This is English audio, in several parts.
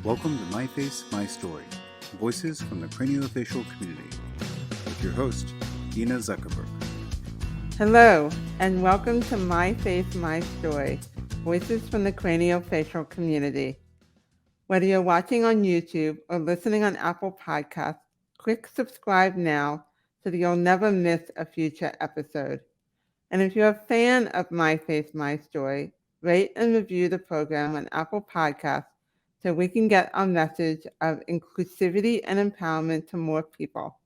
Welcome to My Face, My Story, Voices from the Craniofacial Community, with your host, Dina Zuckerberg. Hello, and welcome to My Face, My Story, Voices from the Craniofacial Community. Whether you're watching on YouTube or listening on Apple Podcasts, click subscribe now so that you'll never miss a future episode. And if you're a fan of My Face, My Story, rate and review the program on Apple Podcasts so we can get our message of inclusivity and empowerment to more people.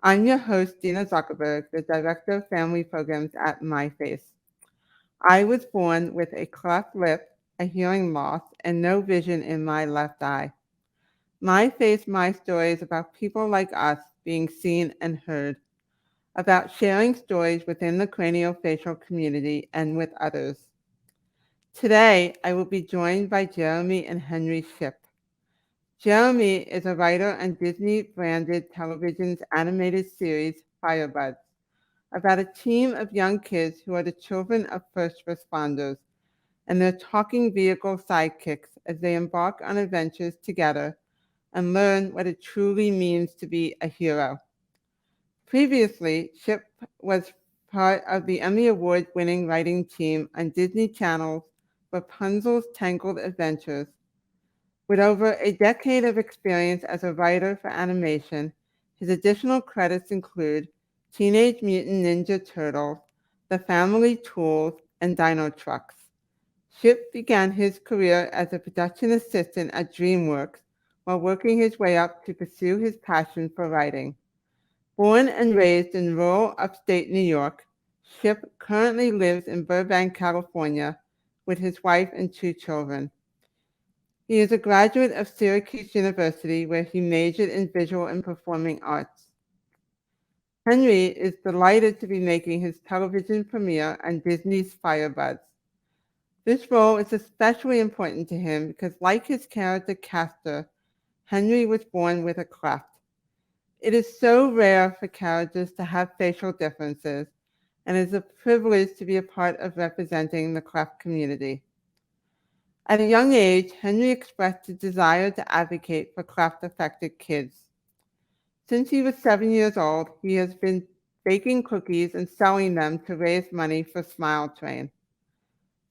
I'm your host, Dina Zuckerberg, the Director of Family Programs at MyFace. I was born with a cleft lip, a hearing loss, and no vision in my left eye. My Face, My Story is about people like us being seen and heard, about sharing stories within the craniofacial community and with others. Today, I will be joined by Jeremy and Henry Shipp. Jeremy is a writer on Disney-branded television's animated series Firebuds, about a team of young kids who are the children of first responders and their talking vehicle sidekicks as they embark on adventures together and learn what it truly means to be a hero. Previously, Shipp was part of the Emmy Award-winning writing team on Disney Channel's Rapunzel's Tangled Adventures. With over a decade of experience as a writer for animation, his additional credits include Teenage Mutant Ninja Turtles, The Family Tools, and Dino Trucks. Shipp began his career as a production assistant at DreamWorks while working his way up to pursue his passion for writing. Born and raised in rural upstate New York, Shipp currently lives in Burbank, California, with his wife and 2 children. He is a graduate of Syracuse University, where he majored in visual and performing arts. Henry is delighted to be making his television premiere on Disney's Firebuds. This role is especially important to him because, like his character Castor, Henry was born with a cleft. It is so rare for characters to have facial differences, and it is a privilege to be a part of representing the cleft community. At a young age, Henry expressed a desire to advocate for cleft-affected kids. Since he was 7 years old, he has been baking cookies and selling them to raise money for Smile Train.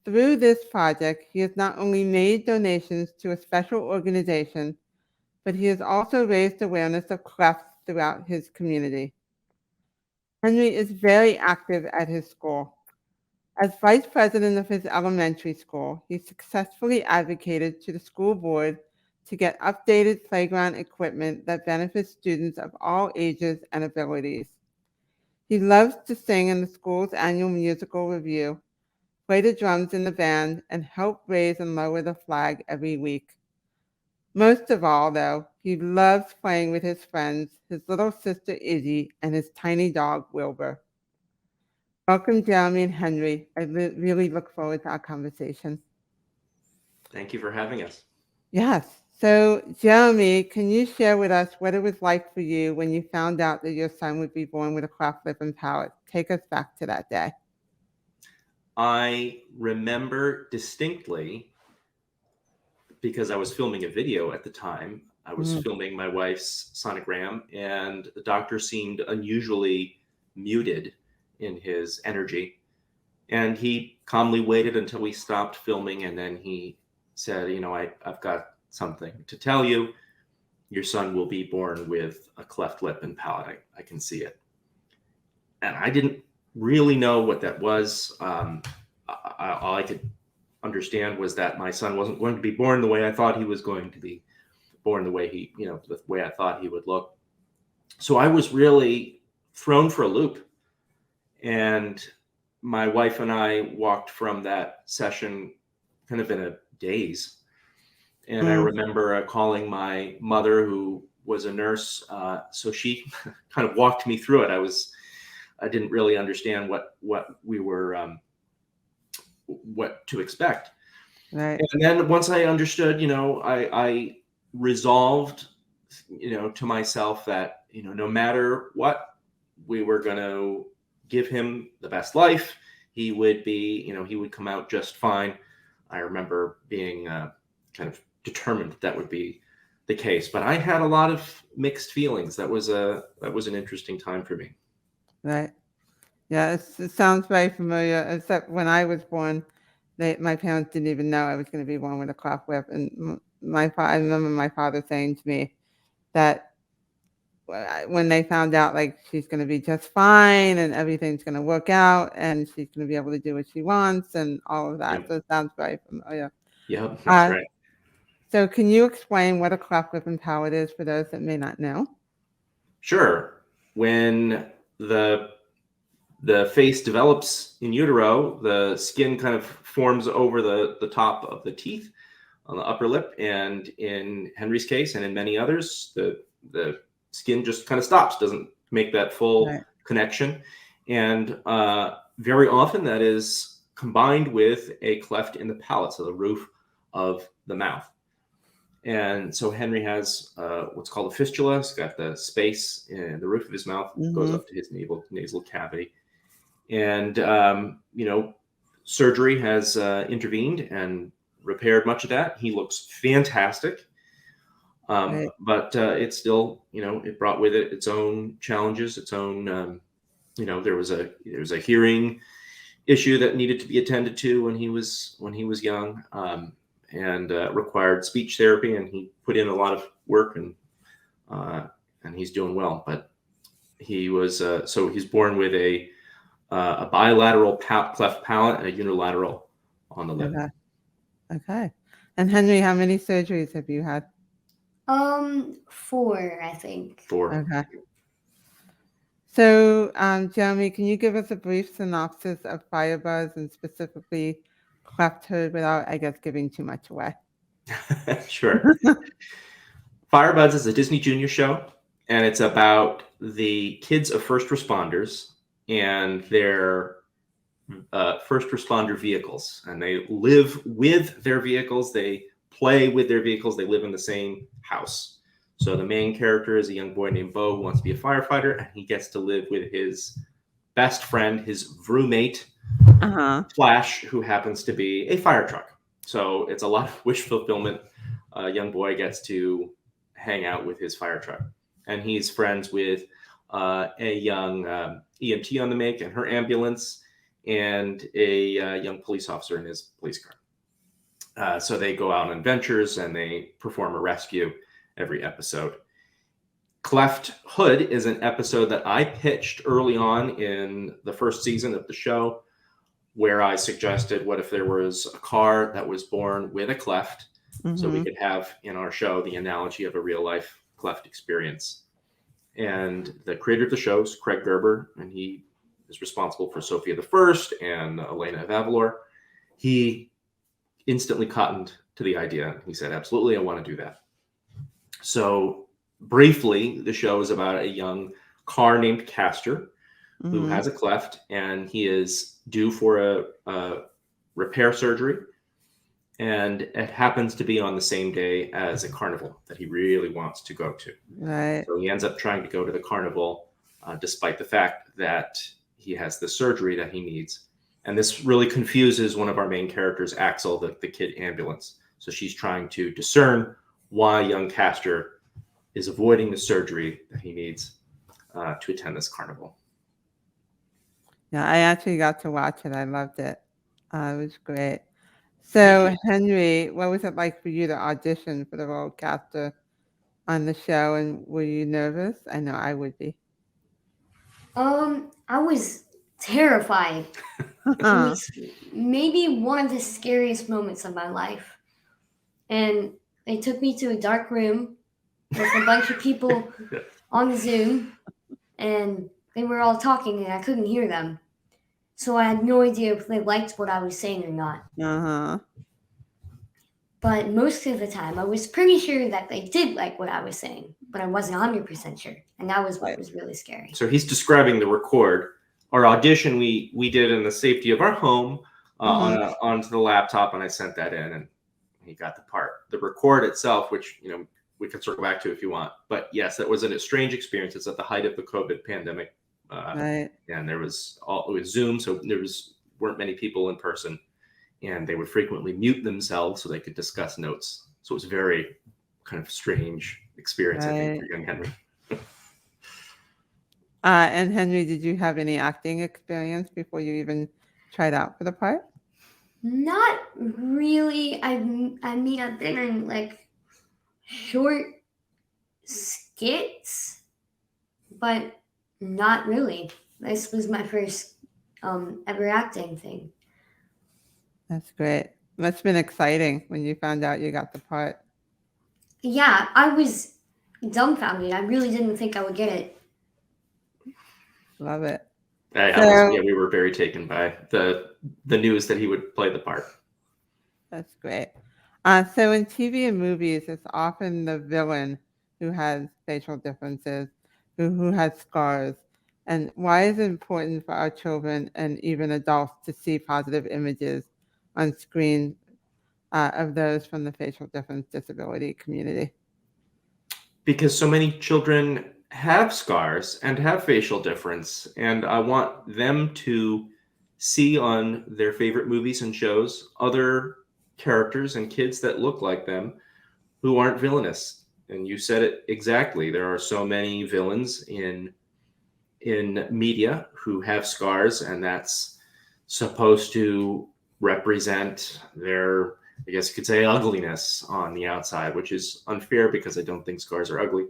Through this project, he has not only made donations to a special organization, but he has also raised awareness of clefts throughout his community. Henry is very active at his school. As vice president of his elementary school, he successfully advocated to the school board to get updated playground equipment that benefits students of all ages and abilities. He loves to sing in the school's annual musical review, play the drums in the band, and help raise and lower the flag every week. Most of all, though, he loves playing with his friends, his little sister Izzy, and his tiny dog Wilbur. Welcome, Jeremy and Henry. I really look forward to our conversation. Thank you for having us. Yes. So, Jeremy, can you share with us what it was like for you when you found out that your son would be born with a cleft lip and palate? Take us back to that day. I remember distinctly because I was filming a video at the time. I was filming my wife's sonogram, and the doctor seemed unusually muted in his energy. And he calmly waited until we stopped filming, and then he said, I've got something to tell you. Your son will be born with a cleft lip and palate. I can see it. And I didn't really know what that was. All I could understand was that my son wasn't going to be born the way I thought he was going to be born, the way the way I thought he would look. So I was really thrown for a loop. And my wife and I walked from that session kind of in a daze. And I remember calling my mother, who was a nurse. So she kind of walked me through it. I didn't really understand what we were, what to expect. Right. And then once I understood, I resolved, to myself that, no matter what, we were going to give him the best life. He would be, he would come out just fine. I remember being kind of determined that would be the case. But I had a lot of mixed feelings. That was an interesting time for me. Right. Yeah, it sounds very familiar. Except when I was born, my parents didn't even know I was going to be born with a cleft lip, and I remember my father saying to me that when they found out, like, she's going to be just fine and everything's going to work out and she's going to be able to do what she wants and all of that. Yep. So it sounds very familiar. Yep, that's Uh, right. So can you explain what a cleft lip and palate is for those that may not know? Sure. When the face develops in utero, the skin kind of forms over the top of the teeth on the upper lip, and in Henry's case and in many others, the skin just kind of stops, doesn't make that full Right. connection, and very often that is combined with a cleft in the palate, so the roof of the mouth. And so Henry has what's called a fistula. He's got the space in the roof of his mouth, goes Mhm. up to his nasal cavity. And, surgery has intervened and repaired much of that. He looks fantastic. Right. But it still, it brought with it its own challenges, its own, there was a hearing issue that needed to be attended to when he was young. And required speech therapy, and he put in a lot of work, and he's doing well. But he was so he's born with a bilateral cleft palate and a unilateral on the lip. Okay. Okay. And Henry, how many surgeries have you had? 4, I think. 4. Okay. So, Jeremy, can you give us a brief synopsis of Firebuzz and specifically cleft hood without, I guess, giving too much away? Sure. Firebuzz is a Disney Junior show, and it's about the kids of first responders and their first responder vehicles. And they live with their vehicles, they play with their vehicles, they live in the same house. So the main character is a young boy named Bo who wants to be a firefighter, and he gets to live with his best friend, his roommate, Uh-huh. Flash, who happens to be a fire truck. So it's a lot of wish fulfillment. A young boy gets to hang out with his fire truck, and he's friends with a young EMT on the make and her ambulance, and a young police officer in his police car. So they go out on adventures and they perform a rescue every episode. Cleft Hood is an episode that I pitched early on in the first season of the show, where I suggested, what if there was a car that was born with a cleft, so we Mhm. could have in our show the analogy of a real life cleft experience. And the creator of the show is Craig Gerber, and he is responsible for Sophia the First and Elena of Avalor. He instantly cottoned to the idea. He said, absolutely, I want to do that. So briefly, the show is about a young car named Castor who Mhm. has a cleft, and he is due for a repair surgery. And it happens to be on the same day as a carnival that he really wants to go to. Right. So he ends up trying to go to the carnival, despite the fact that he has the surgery that he needs. And this really confuses one of our main characters, Axel, the kid ambulance. So she's trying to discern why young Castor is avoiding the surgery that he needs to attend this carnival. Yeah, I actually got to watch it. I loved it. It was great. So, Henry, what was it like for you to audition for the role of Castor on the show, and were you nervous? I know I would be. I was terrified. It was maybe one of the scariest moments of my life. And they took me to a dark room with a bunch of people on Zoom, and they were all talking, and I couldn't hear them. So I had no idea if they liked what I was saying or not. Uh-huh. But most of the time, I was pretty sure that they did like what I was saying, but I wasn't 100% sure. And that was what was really scary. So he's describing the record. Our audition we did in the safety of our home onto the laptop, and I sent that in, and he got the part. The record itself, which we can circle back to if you want, but yes, that was a strange experience. It's at the height of the COVID pandemic, Right. and it was Zoom, so weren't many people in person, and they would frequently mute themselves so they could discuss notes So it was very kind of strange experience, I think, Right. for young Henry. And Henry, did you have any acting experience before you even tried out for the part? Not really. I mean, I've been in like short skits, but not really. This was my first ever acting thing. That's great. Must have been exciting when you found out you got the part. Yeah, I was dumbfounded. I really didn't think I would get it. Love it. Yeah, we were very taken by the news that he would play the part. That's great. So in TV and movies, it's often the villain who has facial differences, who has scars. And why is it important for our children and even adults to see positive images on screen of those from the facial difference disability community? Because so many children have scars and have facial difference, and I want them to see on their favorite movies and shows other characters and kids that look like them who aren't villainous. And you said it exactly. There are so many villains in media who have scars, and that's supposed to represent their, I guess you could say, ugliness on the outside, which is unfair because I don't think scars are ugly.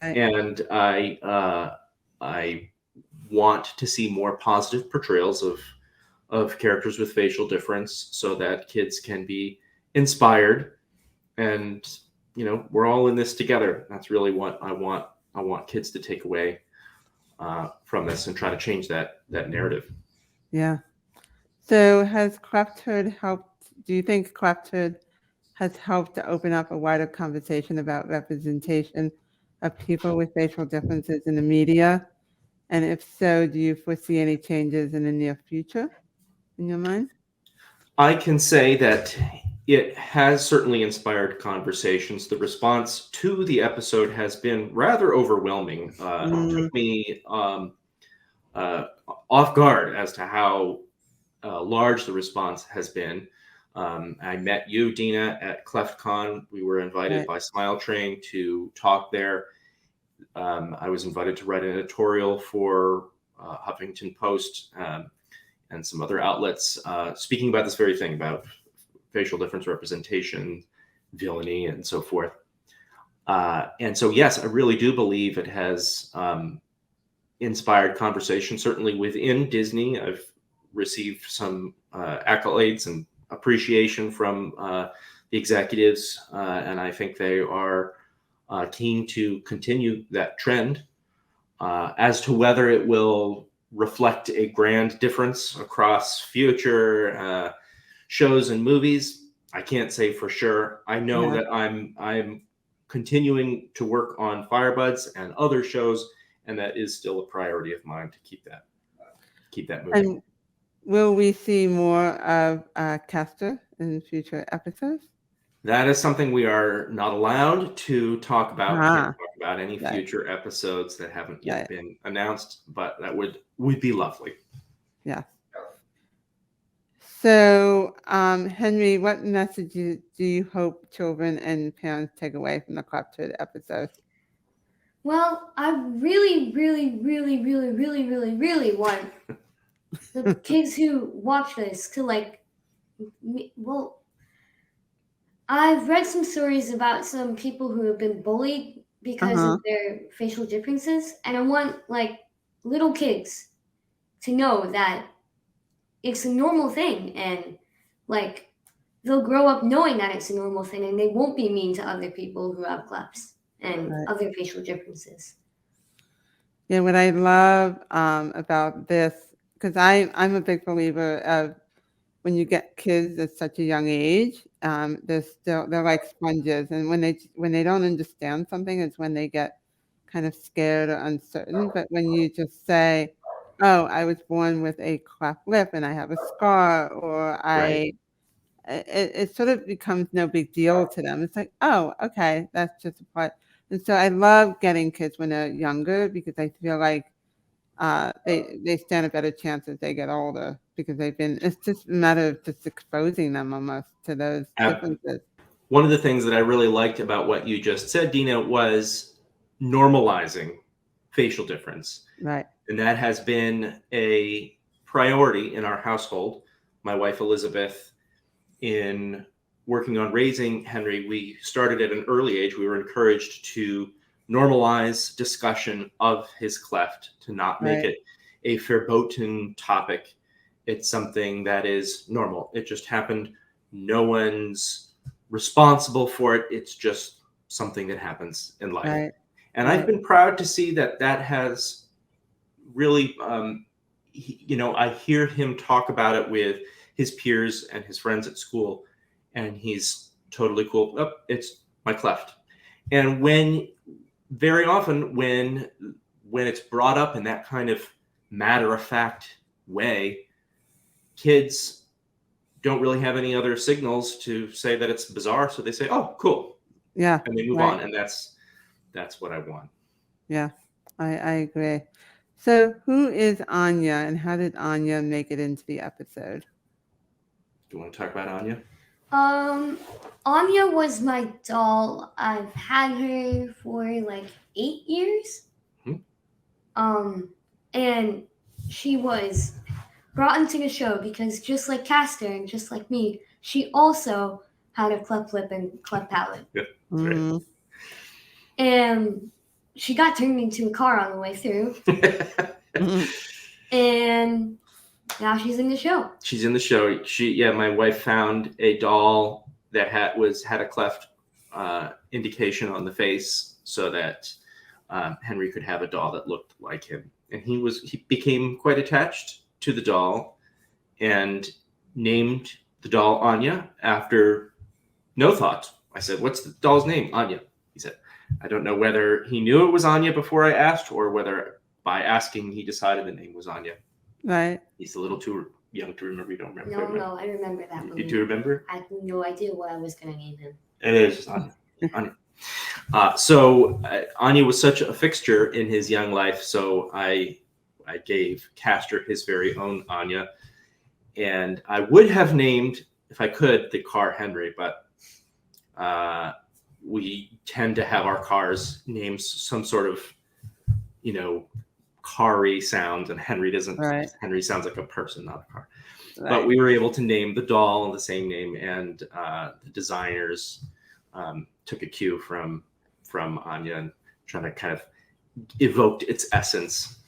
Right. And I want to see more positive portrayals of characters with facial difference so that kids can be inspired. And we're all in this together. That's really what I want. I want kids to take away from this and try to change that narrative. Yeah. So has Cleft Hood helped? Do you think Cleft Hood has helped to open up a wider conversation about representation of people with facial differences in the media? And if so, do you foresee any changes in the near future in your mind? I can say that it has certainly inspired conversations. The response to the episode has been rather overwhelming. It took me off guard as to how large the response has been. I met you, Dina, at CleftCon. We were invited by Smile Train to talk there. I was invited to write an editorial for Huffington Post and some other outlets speaking about this very thing, about facial difference representation, villainy, and so forth. And so, yes, I really do believe it has inspired conversation, certainly within Disney. I've received some accolades and appreciation from the executives, and I think they are keen to continue that trend. As to whether it will reflect a grand difference across future shows and movies, I can't say for sure. I know that I'm continuing to work on Firebuds and other shows, and that is still a priority of mine to keep that moving. And will we see more of Castor in future episodes? That is something we are not allowed to talk about. We can't talk about any future episodes that haven't yet been announced, but that would be lovely. Yeah. So, Henry, what message do you hope children and parents take away from the Cleft Hood episode? Well, I really, really, really, really, really, really, really want the kids who watch this to I've read some stories about some people who have been bullied because of their facial differences, and I want little kids to know that it's a normal thing, and they'll grow up knowing that it's a normal thing, and they won't be mean to other people who have clefts and other facial differences. Yeah, what I love about this, because I'm a big believer of when you get kids at such a young age, they're like sponges, and when they don't understand something, it's when they get kind of scared or uncertain. But when you just say, "Oh, I was born with a cleft lip and I have a scar," or it sort of becomes no big deal to them. It's like, "Oh, okay, that's just a part." And so I love getting kids when they're younger because I feel like they stand a better chance as they get older because it's just a matter of just exposing them almost to those differences. one of the things that I really liked about what you just said, Dina, was normalizing facial difference. Right. And that has been a priority in our household. My wife, Elizabeth, in working on raising Henry, we started at an early age. We were encouraged to normalize discussion of his cleft, to not make Right. it a verboten topic. It's something that is normal. It just happened. No one's responsible for it. It's just something that happens in life. Right. And I've Right. been proud to see that that has really, I hear him talk about it with his peers and his friends at school, and he's totally cool. Oh, it's my cleft. And very often when it's brought up in that kind of matter of fact way, kids don't really have any other signals to say that it's bizarre, so they say, "Oh, cool," Yeah. and they move Right. on. And that's what I want. Yeah. I agree. So who is Anya and how did Anya make it into the episode? Do you want to talk about Anya? Anya was my doll. I've had her for like 8 years. And she was brought into the show because just like Castor and just like me, she also had a cleft lip and cleft palate. Yeah, that's right. Mhm. And she got turned into a car on the way through. Mhm. And now she's in the show. She's in the show. My wife found a doll that had a cleft indication on the face, so that Henry could have a doll that looked like him. And he became quite attached to the doll, and named the doll Anya after no thought. I said, "What's the doll's name?" "Anya." He said, I don't know whether he knew it was Anya before I asked, or whether by asking he decided the name was Anya. Right. He's a little too young to remember. You don't remember? No, I remember that movie. You do remember? I had no idea what I was going to name him. It is Anya. So Anya was such a fixture in his young life, so I gave Castor his very own Anya. And I would have named, if I could, the car Henry, but we tend to have our cars named some sort of, car-y sound, and Henry doesn't. Right. Henry sounds like a person, not a car. Right. But we were able to name the doll the same name, and the designers took a cue from Anya and trying to kind of evoked its essence.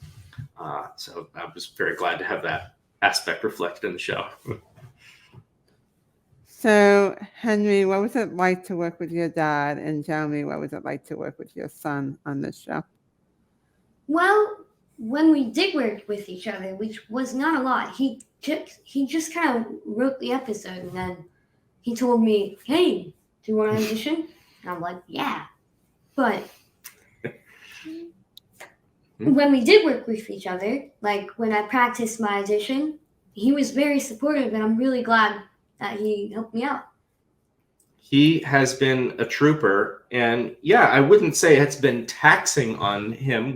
So I was very glad to have that aspect reflected in the show. So, Henry, what was it like to work with your dad? And Jeremy, what was it like to work with your son on this show? Well, when we did work with each other, which was not a lot, he just kind of wrote the episode, and then he told me, "Hey, do you want to audition?" And I'm like, "Yeah." But when we did work with each other, like when I practiced my audition, he was very supportive, and I'm really glad that he helped me out. He has been a trooper, and yeah, I wouldn't say it's been taxing on him.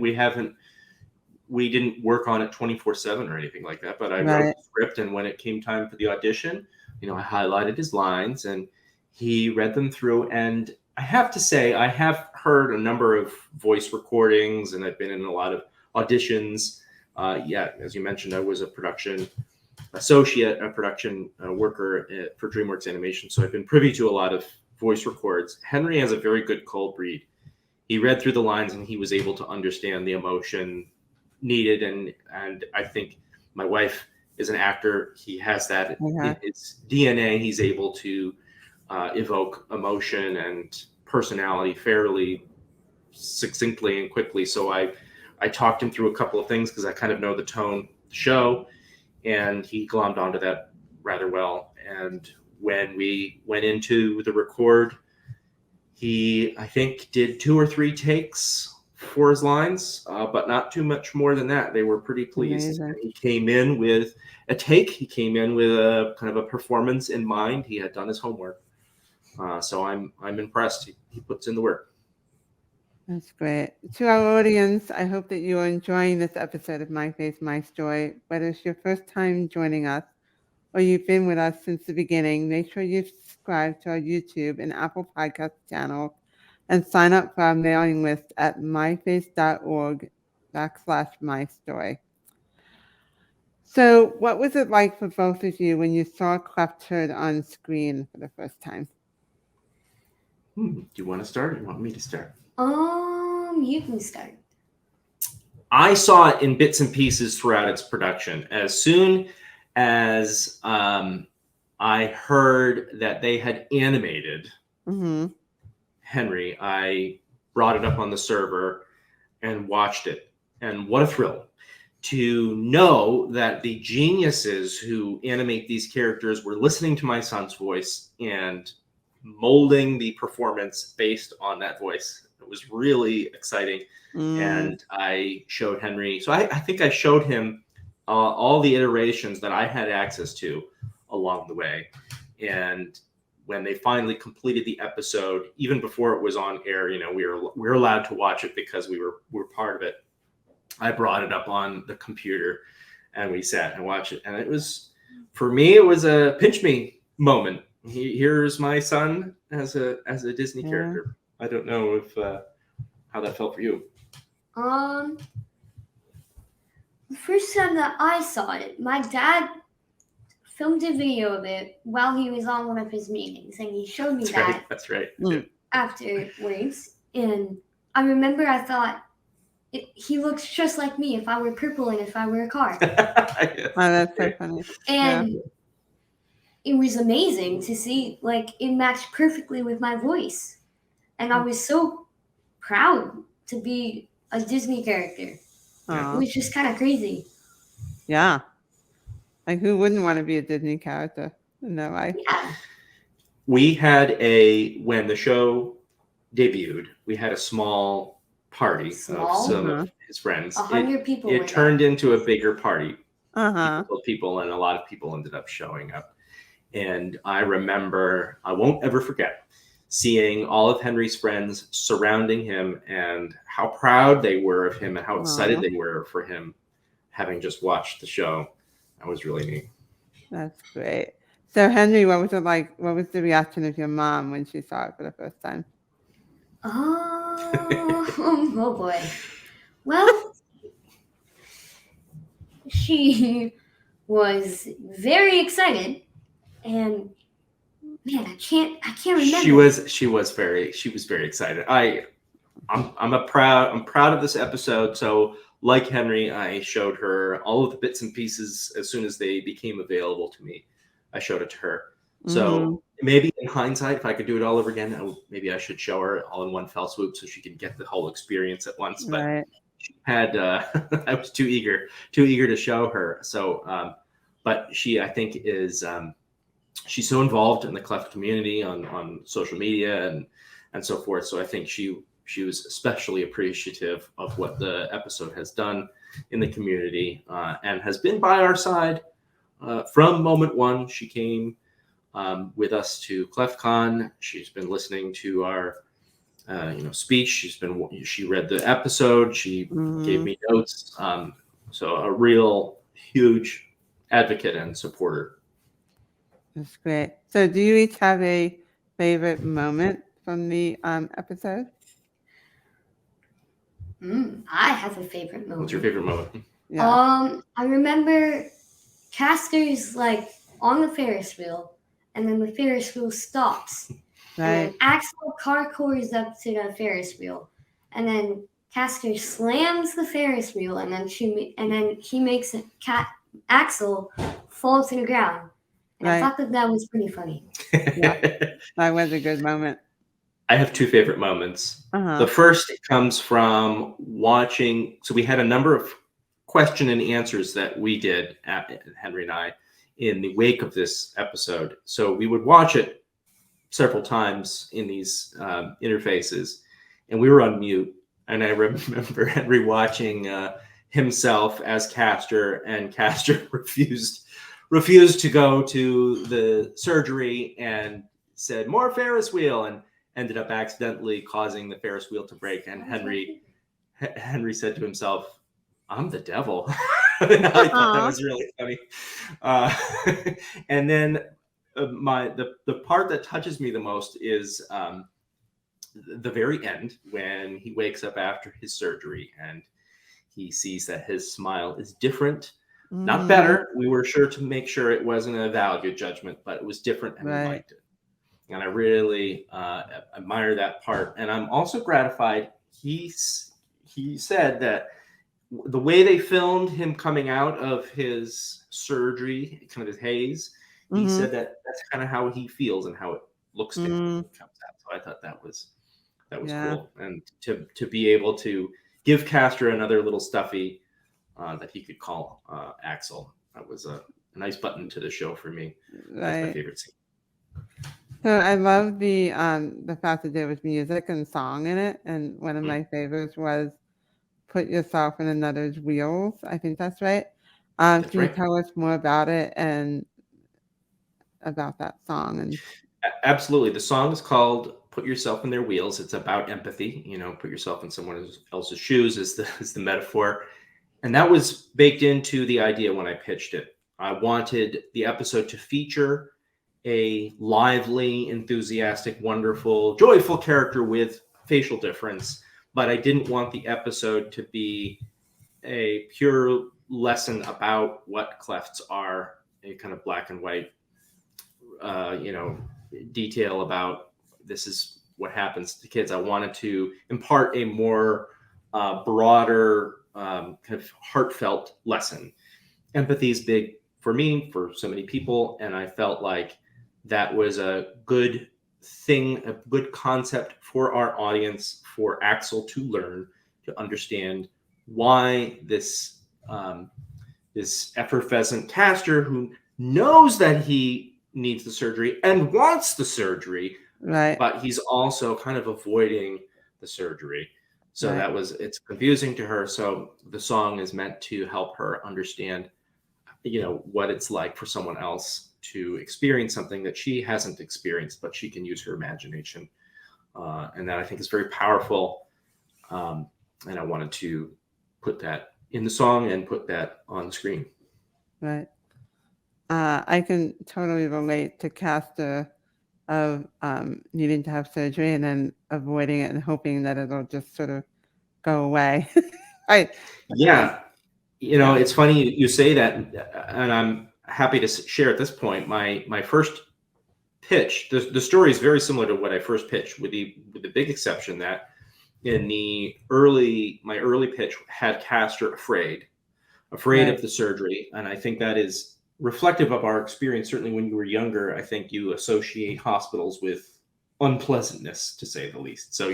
We didn't work on it 24/7 or anything like that, but I wrote the script, and when it came time for the audition, I highlighted his lines and he read them through. And I have to say, I have heard a number of voice recordings, and I've been in a lot of auditions. As you mentioned, I was a production associate, a production worker for DreamWorks Animation, so I've been privy to a lot of voice records. Henry has a very good cold read. He read through the lines and he was able to understand the emotion needed, and I think my wife is an actor. He has that in his DNA. He's able to evoke emotion and personality fairly succinctly and quickly. So I talked him through a couple of things because I kind of know the tone of the show, and he glommed onto that rather well. And when we went into the record, he, I think, did 2 or 3 takes for his lines, but not too much more than that. They were pretty pleased. He came in with a take. He came in with a kind of a performance in mind. He had done his homework. So I'm impressed. He puts in the work. That's great. To our audience, I hope that you are enjoying this episode of My Faith, My Story. Whether it's your first time joining us or you've been with us since the beginning, make sure you subscribe to our YouTube and Apple Podcast channel and sign up for our mailing list at myface.org/mystory. So what was it like for both of you when you saw Cleft Turd on screen for the first time? Do you want to start or you want me to start? You can start. I saw it in bits and pieces throughout its production. As soon as I heard that they had animated Henry, I brought it up on the server and watched it. And what a thrill to know that the geniuses who animate these characters were listening to my son's voice and molding the performance based on that voice. It was really exciting. And I showed Henry, so I think I showed him all the iterations that I had access to along the way. And when they finally completed the episode, even before it was on air, you know, we were allowed to watch it because we were part of it. I brought it up on the computer and we sat and watched it. And it was, for me, it was a pinch me moment. Here's my son as a Disney character. I don't know if how that felt for you. The first time that I saw it, my dad filmed a video of it while he was on one of his meetings, and he showed me That's right. Afterwards. And I remember I thought, he looks just like me if I were purple and if I were a car. Oh, that's so funny. And it was amazing to see, like, it matched perfectly with my voice. And I was so proud to be a Disney character. It was just kind of crazy. Yeah. Like, who wouldn't want to be a Disney character? No, Yeah. We had when the show debuted, we had a small party of some of his friends. 100 people. It turned into a bigger party. People, and a lot of people ended up showing up. And I remember, I won't ever forget, seeing all of Henry's friends surrounding him and how proud they were of him and how excited they were for him, having just watched the show. That was really neat. That's great. So, Henry, what was it like? What was the reaction of your mom when she saw it for the first time? Oh boy. Well, she was very excited, and man, I can't remember. She was very excited. I'm proud of this episode. So, like Henry, I showed her all of the bits and pieces as soon as they became available to me. I showed it to her. So maybe in hindsight, if I could do it all over again, maybe I should show her all in one fell swoop so she could get the whole experience at once. But she had, I was too eager to show her. So, but she, I think, is she's so involved in the Cleft community on social media and so forth. So I think she was especially appreciative of what the episode has done in the community and has been by our side from moment one. She came with us to CleftCon. She's been listening to our speech. She read the episode. She gave me notes. So a real huge advocate and supporter. That's great. So do you each have a favorite moment from the episode? I have a favorite moment. What's your favorite moment? Yeah. I remember Castor's like on the Ferris wheel, and then the Ferris wheel stops. Right. And then Axel parkours up to the Ferris wheel, and then Castor slams the Ferris wheel, and then he makes Axel fall to the ground. And I thought that was pretty funny. That was a good moment. I have two favorite moments. The first comes from watching. So we had a number of question and answers that we did, Henry and I, in the wake of this episode. So we would watch it several times in these interfaces, and we were on mute. And I remember Henry watching himself as Castor, and Castor refused to go to the surgery and said, "More Ferris wheel," and ended up accidentally causing the Ferris wheel to break. And Henry said to himself, "I'm the devil." I thought that was really funny. Uh, and then the part that touches me the most is the very end, when he wakes up after his surgery and he sees that his smile is different, not better. We were sure to make sure it wasn't a value judgment, but it was different, and we Right. liked it. And I really admire that part. And I'm also gratified. He said that the way they filmed him coming out of his surgery, kind of his haze, he said that that's kind of how he feels and how it looks to him when he comes out. So I thought that was Yeah. cool. And to be able to give Castor another little stuffy that he could call Axel, that was a nice button to the show for me. That's my Right. favorite scene. So I love the fact that there was music and song in it, and one of my favorites was "Put Yourself in Another's Wheels." I think that's right. That's Can you right. tell us more about it and about that song? And Absolutely. The song is called "Put Yourself in Their Wheels." It's about empathy. Put yourself in someone else's shoes is the metaphor. And that was baked into the idea when I pitched it. I wanted the episode to feature a lively, enthusiastic, wonderful, joyful character with facial difference, but I didn't want the episode to be a pure lesson about what clefts are, a kind of black and white, detail about this is what happens to kids. I wanted to impart a more broader, kind of heartfelt lesson. Empathy is big for me, for so many people, and I felt like that was a good thing, a good concept for our audience, for Axel to learn, to understand why this effervescent Castor, who knows that he needs the surgery and wants the surgery, right. but he's also kind of avoiding the surgery. So Right. it's confusing to her. So the song is meant to help her understand, what it's like for someone else to experience something that she hasn't experienced, but she can use her imagination. And that I think is very powerful. And I wanted to put that in the song and put that on the screen. Right. I can totally relate to Castor of needing to have surgery and then avoiding it and hoping that it'll just sort of go away. I Yeah. yeah. It's funny you say that, and I'm happy to share at this point my first pitch. The story is very similar to what I first pitched, with the big exception that in my early pitch had Castor afraid Right. of the surgery, and I think that is reflective of our experience. Certainly, when you were younger, I think you associate hospitals with unpleasantness, to say the least. So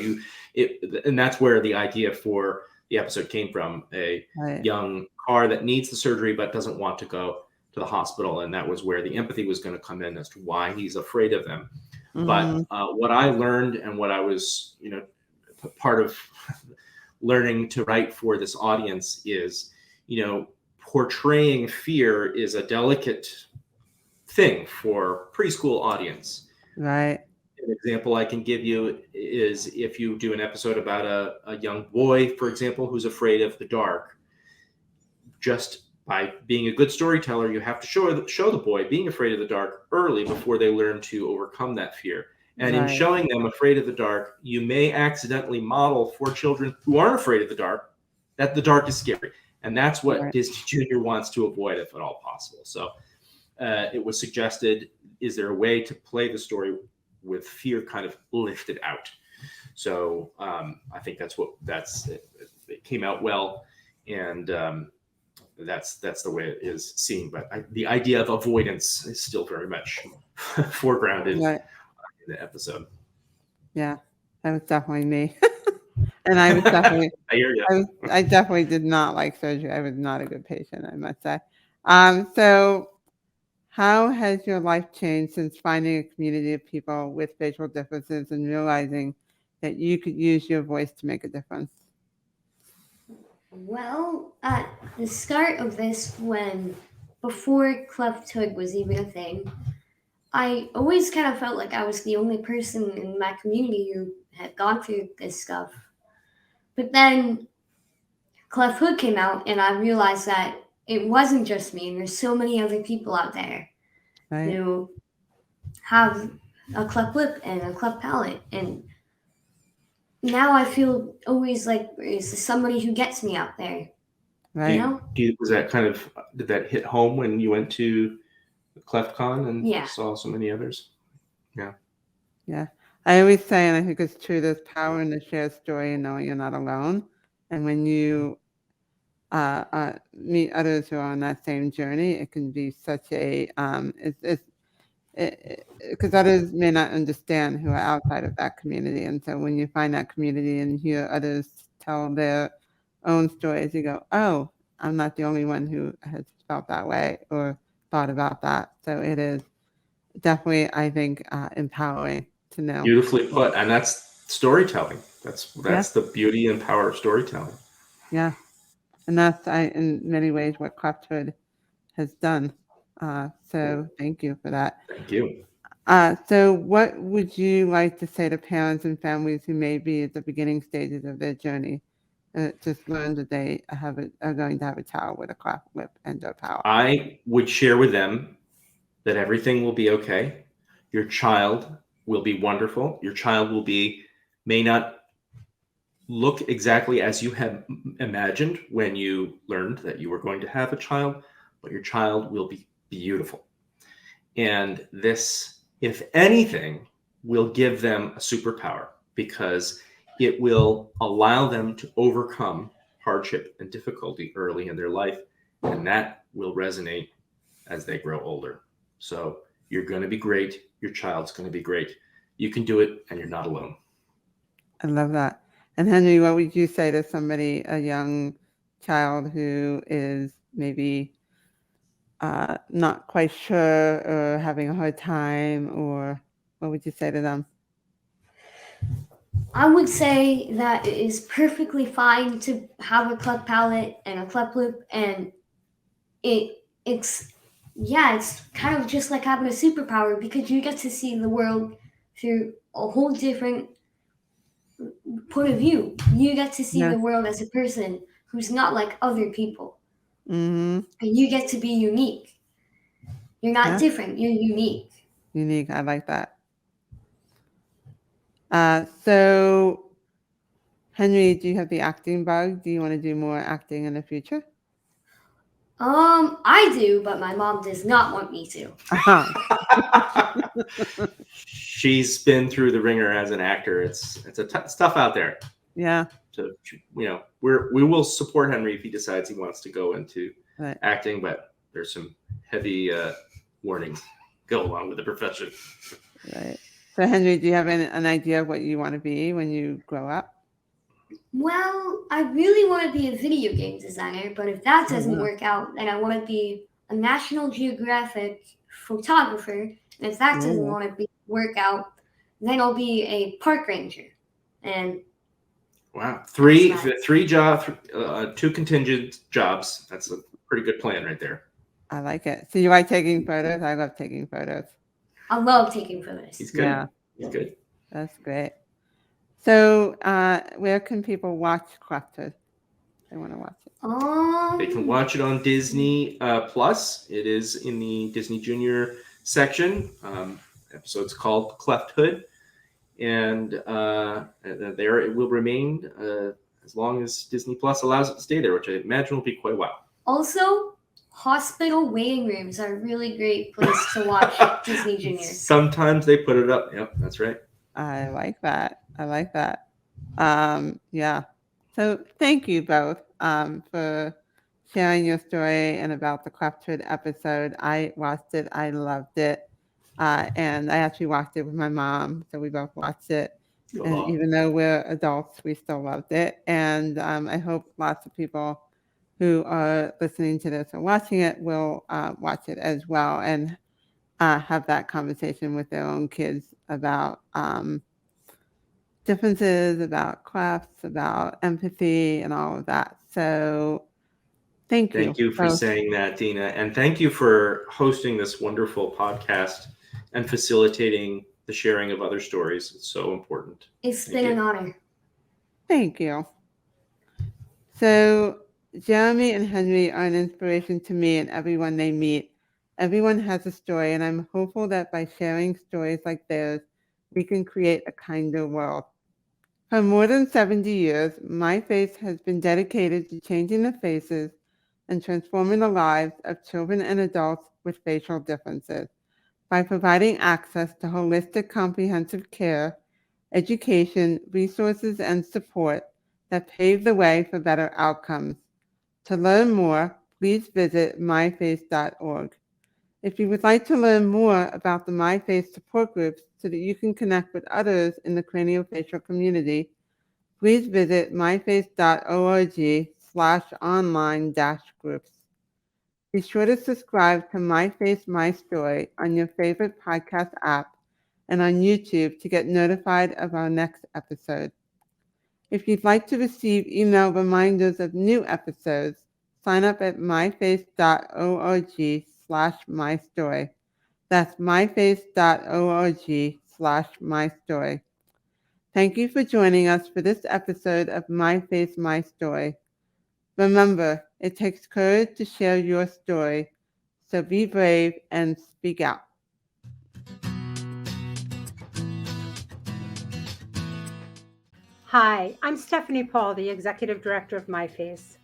and that's where the idea for the episode came from: a Right. young car that needs the surgery but doesn't want to go to the hospital, and that was where the empathy was going to come in as to why he's afraid of them. But what I learned, and what I was, part of learning to write for this audience, is, portraying fear is a delicate thing for preschool audience. Right. An example I can give you is if you do an episode about a young boy, for example, who's afraid of the dark. Just by being a good storyteller, you have to show the boy being afraid of the dark early, before they learn to overcome that fear. And in Right. showing them afraid of the dark, you may accidentally model for children who aren't afraid of the dark that the dark is scary. And that's what Right. Disney Junior wants to avoid if at all possible. So it was suggested, is there a way to play the story with fear kind of lifted out? So I think it came out well. And that's the way it is seen. But the idea of avoidance is still very much foregrounded Right. in the episode. Yeah. That was definitely me. And I was definitely I hear you. I definitely did not like surgery. I was not a good patient, I must say. So how has your life changed since finding a community of people with facial differences and realizing that you could use your voice to make a difference? Well, at the start of this, before Cleft Hood was even a thing, I always kind of felt like I was the only person in my community who had gone through this stuff. But then Cleft Hood came out, and I realized that it wasn't just me, and there's so many other people out there Right. who have a cleft lip and a cleft palate, and now I feel always like there's somebody who gets me out there. Right. You know? Was that did that hit home when you went to CleftCon and Yeah. saw so many others? Yeah. I always say, and I think it's true, there's power in the shared story and knowing you're not alone. And when you meet others who are on that same journey, it can be such a, because others may not understand who are outside of that community. And so when you find that community and hear others tell their own stories, you go, oh, I'm not the only one who has felt that way or thought about that. So it is definitely, I think, empowering to know. Beautifully put, and that's storytelling. That's the beauty and power of storytelling. Yeah. And that's, in many ways, what Clefthood has done. So thank you for that. Thank you. So what would you like to say to parents and families who may be at the beginning stages of their journey, just learned that they are going to have a child with a cleft lip and or palate? I would share with them that everything will be okay. Your child will be wonderful. Your child may not look exactly as you have imagined when you learned that you were going to have a child, but your child will be beautiful. And this, if anything, will give them a superpower because it will allow them to overcome hardship and difficulty early in their life, and that will resonate as they grow older. So you're going to be great. Your child's going to be great. You can do it, and you're not alone. I love that. And Henry, what would you say to somebody, a young child who is maybe not quite sure or having a hard time, or what would you say to them? I would say that it is perfectly fine to have a cleft palate and a cleft lip, and it's kind of just like having a superpower because you get to see the world through a whole different point of view. You get to see Yeah. the world as a person who's not like other people, Mm-hmm. and you get to be unique. You're not Yeah. different. You're unique. Unique. I like that. So, Henry, do you have the acting bug? Do you want to do more acting in the future? I do, but my mom does not want me to. She's been through the ringer as an actor. It's tough out there. Yeah. To we will support Henry if he decides he wants to go into Right. acting, but there's some heavy warnings go along with the profession. Right. So, Henry, do you have an idea of what you want to be when you grow up? Well, I really want to be a video game designer, but if that doesn't work out, then I want to be a National Geographic photographer. And if that doesn't work out, then I'll be a park ranger. And wow, three jobs, 2 contingent jobs. That's a pretty good plan right there. I like it. So you like taking photos? I love taking photos. I love taking photos. He's good. Yeah. He's good. That's great. So where can people watch Clefthood? They want to watch it. They can watch it on Disney Plus. It is in the Disney Junior section. Episode's called Clefthood, and there it will remain as long as Disney Plus allows it to stay there, which I imagine will be quite a while. Also, hospital waiting rooms are a really great place to watch Disney Junior. Sometimes they put it up. Yep, that's right. I like that. Yeah. So thank you both for sharing your story and about the Clefthood episode. I watched it. I loved it. And I actually watched it with my mom. So we both watched it. And even though we're adults, we still loved it. And I hope lots of people who are listening to this or watching it will watch it as well and have that conversation with their own kids about differences, about clefts, about empathy, and all of that. So thank you. Thank you for saying that, Dina. And thank you for hosting this wonderful podcast and facilitating the sharing of other stories. It's so important. It's been an honor. Thank you. So Jeremy and Henry are an inspiration to me and everyone they meet. Everyone has a story, and I'm hopeful that by sharing stories like theirs, we can create a kinder world. For more than 70 years, My Face has been dedicated to changing the faces and transforming the lives of children and adults with facial differences by providing access to holistic comprehensive care, education, resources, and support that pave the way for better outcomes. To learn more, please visit myface.org. If you would like to learn more about the MyFace support groups so that you can connect with others in the craniofacial community, please visit myface.org/online-groups. Be sure to subscribe to My Face, My Story on your favorite podcast app and on YouTube to get notified of our next episode. If you'd like to receive email reminders of new episodes, sign up at myface.org/mystory. That's myface.org/mystory. Thank you for joining us for this episode of My Face, My Story. Remember, it takes courage to share your story, so be brave and speak out. Hi, I'm Stephanie Paul, the Executive Director of MyFace.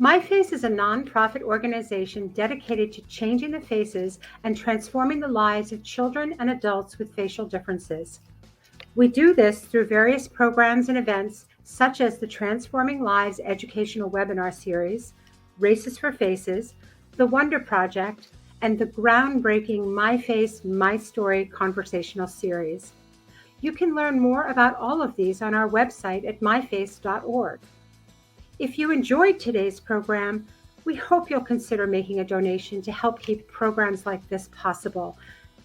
MyFace is a nonprofit organization dedicated to changing the faces and transforming the lives of children and adults with facial differences. We do this through various programs and events such as the Transforming Lives educational webinar series, Races for Faces, the Wonder Project, and the groundbreaking My Face, My Story conversational series. You can learn more about all of these on our website at myface.org. If you enjoyed today's program, we hope you'll consider making a donation to help keep programs like this possible,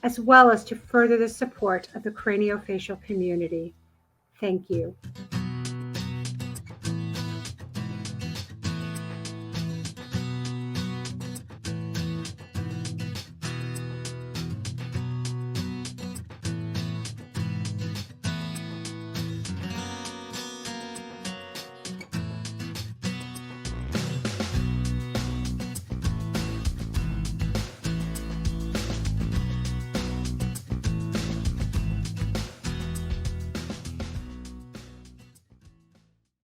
as well as to further the support of the craniofacial community. Thank you.